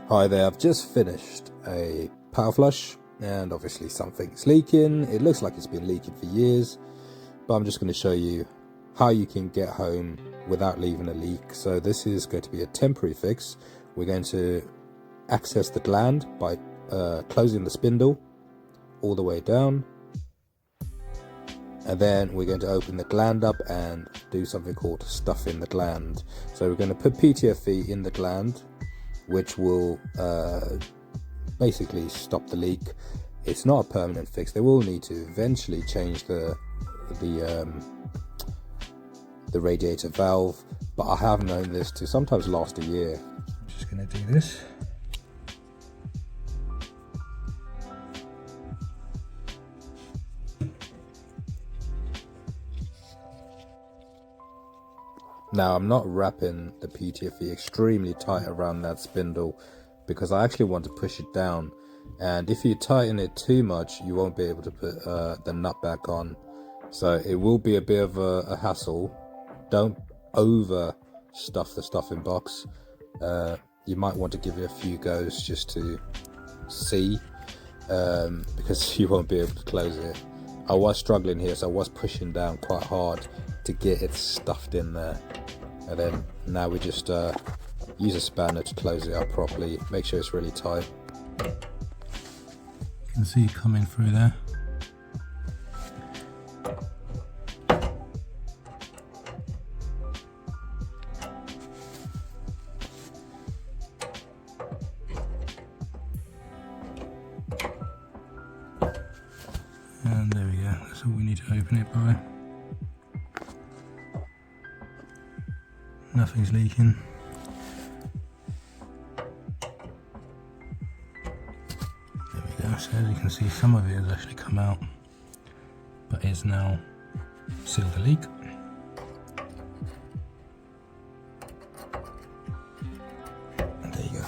Hi there, I've just finished a power flush and obviously something's leaking. It looks like it's been leaking for years, but I'm just going to show you how you can get home without leaving a leak. So this is going to be a temporary fix. We're going to access the gland by closing the spindle all the way down, and then we're going to open the gland up and do something called stuffing the gland. So we're going to put PTFE in the gland, which will basically stop the leak. It's not a permanent fix. They will need to eventually change the radiator valve, but I have known this to sometimes last a year. I'm just going to do this. Now, I'm not wrapping the PTFE extremely tight around that spindle because I actually want to push it down, and if you tighten it too much you won't be able to put the nut back on, so it will be a bit of a hassle. Don't over stuff the stuffing box. You might want to give it a few goes just to see, because you won't be able to close it. I was struggling here, so I was pushing down quite hard to get it stuffed in there, and then now we just use a spanner to close it up properly. Make sure it's really tight. You can see it coming through there. And there we go, that's all we need to open it by. Nothing's leaking. There we go, so as you can see some of it has actually come out, but it's now sealed the leak. And there you go.